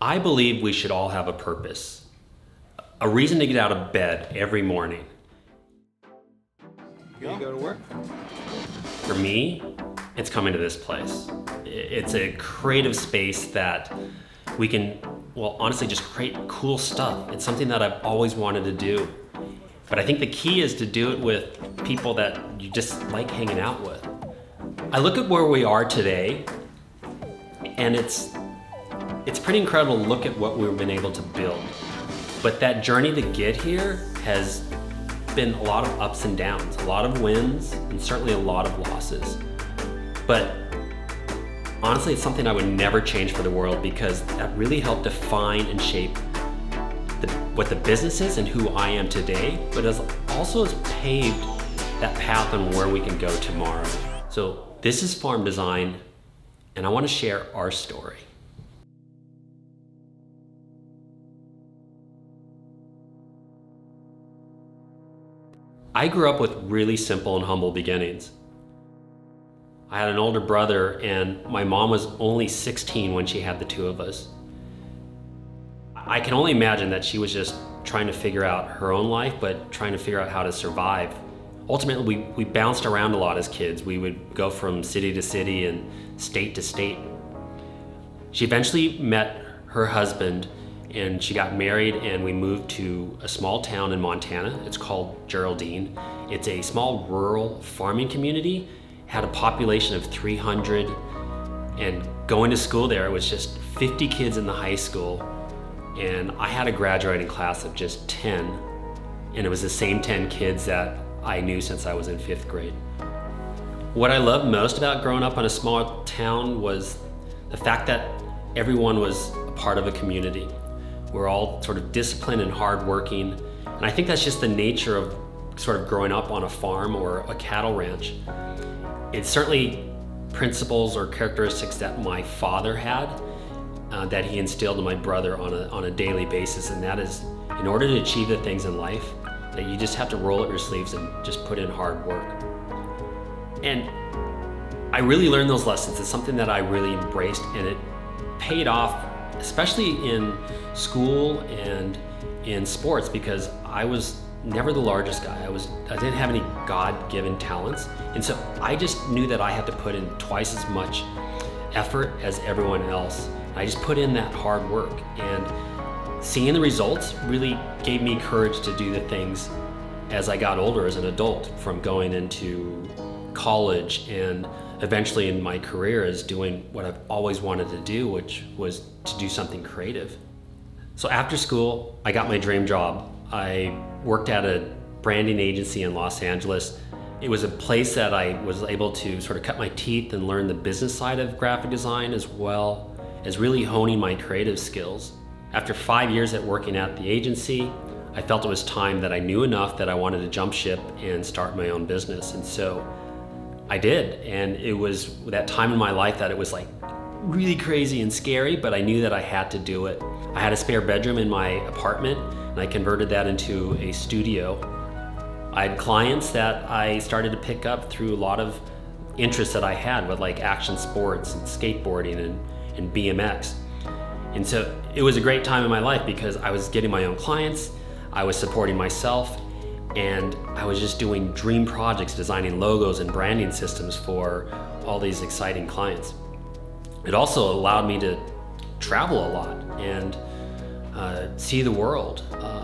I believe we should all have a purpose, a reason to get out of bed every morning. You go to work? For me, it's coming to this place. It's a creative space that we can, well, honestly, just create cool stuff. It's something that I've always wanted to do. But I think the key is to do it with people that you just like hanging out with. I look at where we are today, and it's pretty incredible to look at what we've been able to build. But that journey to get here has been a lot of ups and downs, a lot of wins, and certainly a lot of losses. But honestly, it's something I would never change for the world, because that really helped define and shape what the business is and who I am today, but has paved that path on where we can go tomorrow. So this is Farm Design, and I want to share our story. I grew up with really simple and humble beginnings. I had an older brother, and my mom was only 16 when she had the two of us. I can only imagine that she was just trying to figure out her own life, but trying to figure out how to survive. Ultimately, we bounced around a lot as kids. We would go from city to city and state to state. She eventually met her husband, and she got married, and we moved to a small town in Montana. It's called Geraldine. It's a small rural farming community, had a population of 300, and going to school there, it was just 50 kids in the high school, and I had a graduating class of just 10, and it was the same 10 kids that I knew since I was in 5th grade. What I loved most about growing up in a small town was the fact that everyone was a part of a community. We're all sort of disciplined and hardworking, and I think that's just the nature of sort of growing up on a farm or a cattle ranch. It's certainly principles or characteristics that my father had that he instilled in my brother on a daily basis, and that is, in order to achieve the things in life, that you just have to roll up your sleeves and just put in hard work. And I really learned those lessons. It's something that I really embraced, and it paid off, especially in school and in sports, because I was never the largest guy. I didn't have any God-given talents, and so I just knew that I had to put in twice as much effort as everyone else. I just put in that hard work, and seeing the results really gave me courage to do the things as I got older as an adult, from going into college and eventually in my career as doing what I've always wanted to do, which was to do something creative. So after school, I got my dream job. I worked at a branding agency in Los Angeles. It was a place that I was able to sort of cut my teeth and learn the business side of graphic design, as well as really honing my creative skills. After 5 years at working at the agency, I felt it was time that I knew enough that I wanted to jump ship and start my own business. And so I did. And it was that time in my life that it was like really crazy and scary, but I knew that I had to do it. I had a spare bedroom in my apartment, and I converted that into a studio. I had clients that I started to pick up through a lot of interests that I had with, like, action sports and skateboarding and BMX. And so it was a great time in my life because I was getting my own clients, I was supporting myself, and I was just doing dream projects, designing logos and branding systems for all these exciting clients. It also allowed me to travel a lot and see the world,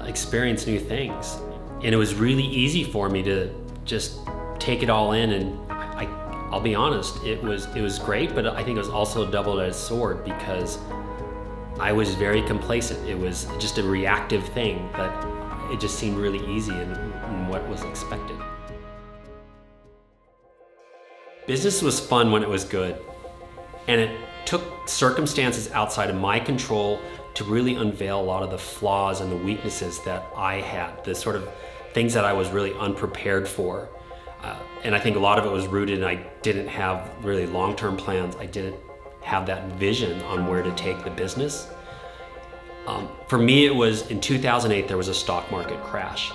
experience new things. And it was really easy for me to just take it all in, and I'll be honest, it was great, but I think it was also a double-edged sword because I was very complacent. It was just a reactive thing, but it just seemed really easy in what was expected. Business was fun when it was good, and it took circumstances outside of my control to really unveil a lot of the flaws and the weaknesses that I had, the sort of things that I was really unprepared for. And I think a lot of it was rooted in I didn't have really long-term plans. I didn't have that vision on where to take the business. For me, it was in 2008, there was a stock market crash,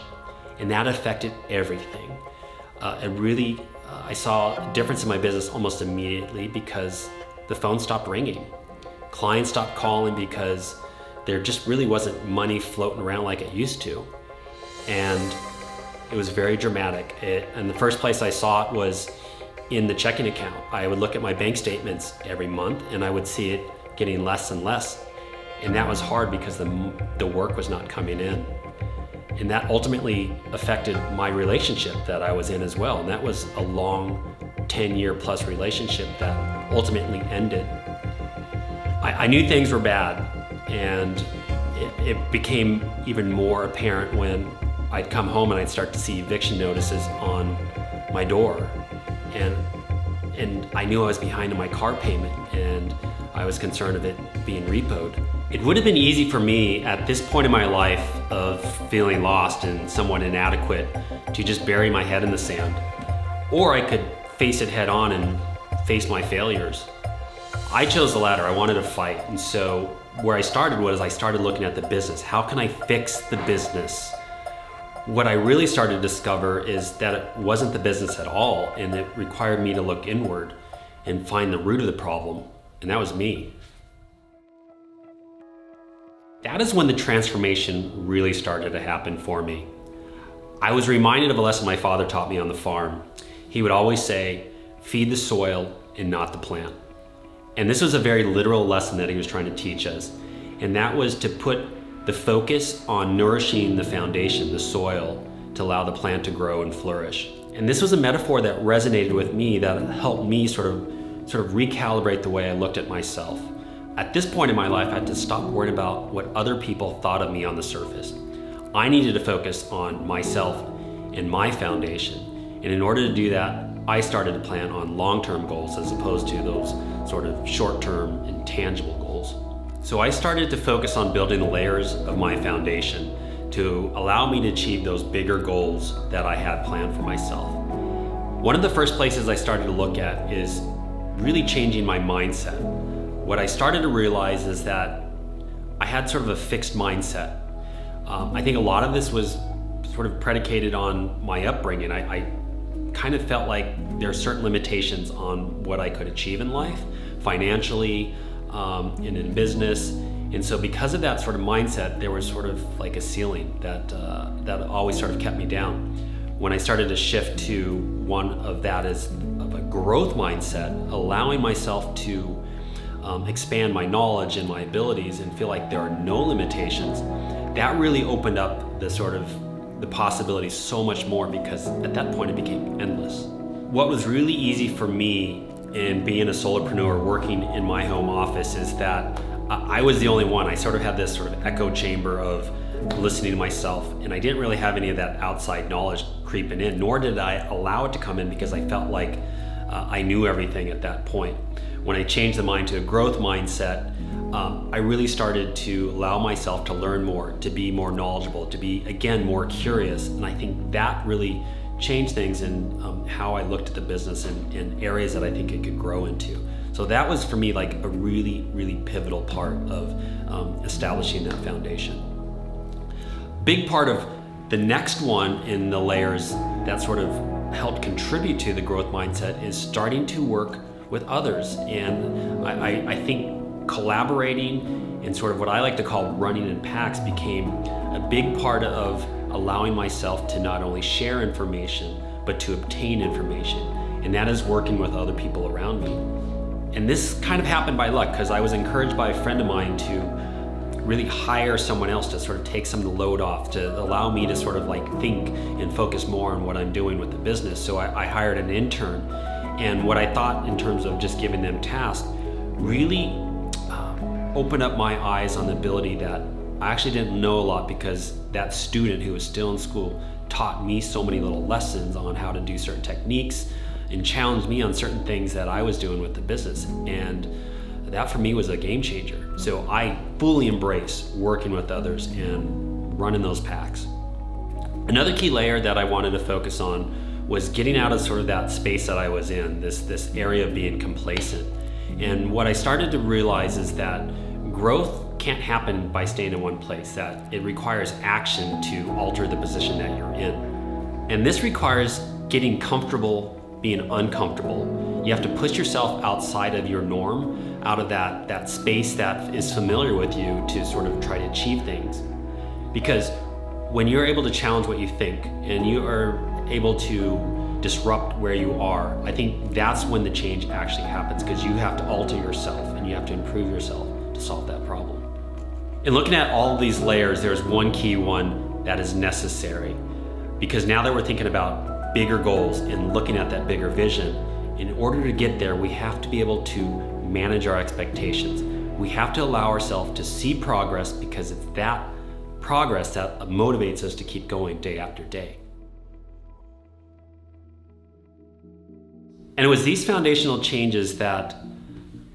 and that affected everything. I saw a difference in my business almost immediately because the phone stopped ringing. Clients stopped calling because there just really wasn't money floating around like it used to. And it was very dramatic. And the first place I saw it was in the checking account. I would look at my bank statements every month and I would see it getting less and less. And that was hard because the work was not coming in. And that ultimately affected my relationship that I was in as well. And that was a long 10-year plus relationship that ultimately ended. I knew things were bad, and it became even more apparent when I'd come home and I'd start to see eviction notices on my door. And I knew I was behind on my car payment, and I was concerned of it being repoed. It would have been easy for me at this point in my life of feeling lost and somewhat inadequate to just bury my head in the sand. Or I could face it head on and face my failures. I chose the latter. I wanted to fight. And so where I started was I started looking at the business. How can I fix the business? What I really started to discover is that it wasn't the business at all, and it required me to look inward and find the root of the problem, and that was me. That is when the transformation really started to happen for me. I was reminded of a lesson my father taught me on the farm. He would always say, feed the soil and not the plant. And this was a very literal lesson that he was trying to teach us. And that was to put the focus on nourishing the foundation, the soil, to allow the plant to grow and flourish. And this was a metaphor that resonated with me, that helped me sort of recalibrate the way I looked at myself. At this point in my life, I had to stop worrying about what other people thought of me on the surface. I needed to focus on myself and my foundation. And in order to do that, I started to plan on long-term goals as opposed to those sort of short-term and tangible goals. So I started to focus on building the layers of my foundation to allow me to achieve those bigger goals that I had planned for myself. One of the first places I started to look at is really changing my mindset. What I started to realize is that I had sort of a fixed mindset. I think a lot of this was sort of predicated on my upbringing. I kind of felt like there are certain limitations on what I could achieve in life, financially, and in business. And so because of that sort of mindset, there was sort of like a ceiling that always sort of kept me down. When I started to shift to one of that as of a growth mindset, allowing myself to expand my knowledge and my abilities and feel like there are no limitations, that really opened up the possibilities so much more, because at that point it became endless. What was really easy for me in being a solopreneur working in my home office is that I was the only one. I sort of had this sort of echo chamber of listening to myself, and I didn't really have any of that outside knowledge creeping in, nor did I allow it to come in because I felt like I knew everything at that point. When I changed the mind to a growth mindset, I really started to allow myself to learn more, to be more knowledgeable, to be, again, more curious. And I think that really changed things in how I looked at the business and areas that I think it could grow into. So that was for me like a really, really pivotal part of establishing that foundation. Big part of the next one in the layers that sort of helped contribute to the growth mindset is starting to work with others. And I think collaborating and sort of what I like to call running in packs became a big part of allowing myself to not only share information, but to obtain information. And that is working with other people around me. And this kind of happened by luck, because I was encouraged by a friend of mine to really hire someone else to sort of take some of the load off, to allow me to sort of like think and focus more on what I'm doing with the business. So I hired an intern. And what I thought in terms of just giving them tasks really opened up my eyes on the ability that I actually didn't know a lot, because that student who was still in school taught me so many little lessons on how to do certain techniques and challenged me on certain things that I was doing with the business. And that for me was a game changer. So I fully embrace working with others and running those packs. Another key layer that I wanted to focus on was getting out of sort of that space that I was in, this area of being complacent. And what I started to realize is that growth can't happen by staying in one place, that it requires action to alter the position that you're in. And this requires getting comfortable being uncomfortable. You have to push yourself outside of your norm, out of that space that is familiar with you to sort of try to achieve things. Because when you're able to challenge what you think and you are able to disrupt where you are, I think that's when the change actually happens, because you have to alter yourself and you have to improve yourself to solve that problem. In looking at all of these layers, there's one key one that is necessary, because now that we're thinking about bigger goals and looking at that bigger vision, in order to get there, we have to be able to manage our expectations. We have to allow ourselves to see progress, because it's that progress that motivates us to keep going day after day. And it was these foundational changes that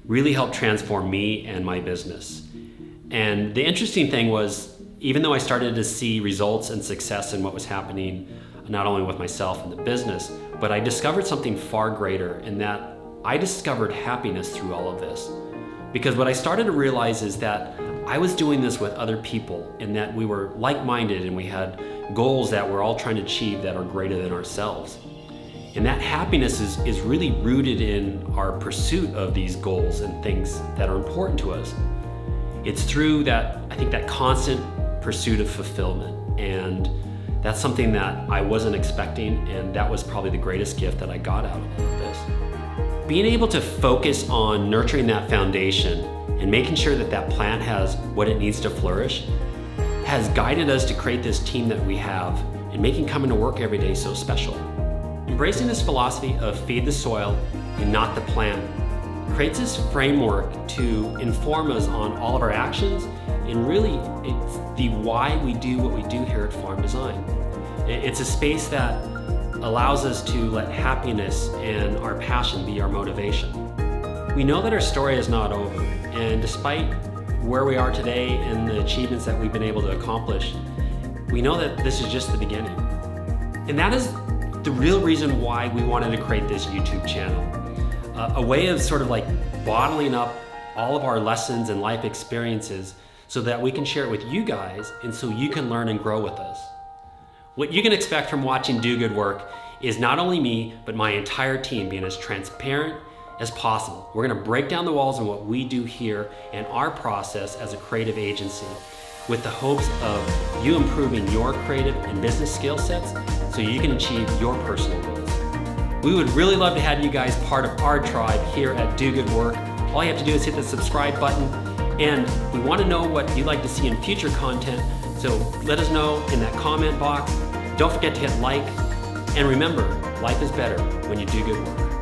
really helped transform me and my business. And the interesting thing was, even though I started to see results and success in what was happening, not only with myself and the business, but I discovered something far greater, in that I discovered happiness through all of this. Because what I started to realize is that I was doing this with other people, and that we were like-minded and we had goals that we're all trying to achieve that are greater than ourselves. And that happiness is really rooted in our pursuit of these goals and things that are important to us. It's through that, I think, that constant pursuit of fulfillment. And that's something that I wasn't expecting, and that was probably the greatest gift that I got out of all of this. Being able to focus on nurturing that foundation and making sure that that plant has what it needs to flourish has guided us to create this team that we have, and making coming to work every day so special. Embracing this philosophy of feed the soil and not the plant creates this framework to inform us on all of our actions, and really it's the why we do what we do here at Farm Design. It's a space that allows us to let happiness and our passion be our motivation. We know that our story is not over, and despite where we are today and the achievements that we've been able to accomplish, we know that this is just the beginning. And that is the real reason why we wanted to create this YouTube channel. A way of sort of like bottling up all of our lessons and life experiences so that we can share it with you guys, and so you can learn and grow with us. What you can expect from watching Do Good Work is not only me, but my entire team being as transparent as possible. We're gonna break down the walls on what we do here and our process as a creative agency, with the hopes of you improving your creative and business skill sets so you can achieve your personal goals. We would really love to have you guys part of our tribe here at Do Good Work. All you have to do is hit the subscribe button, and we want to know what you'd like to see in future content, so let us know in that comment box. Don't forget to hit like, and remember, life is better when you do good work.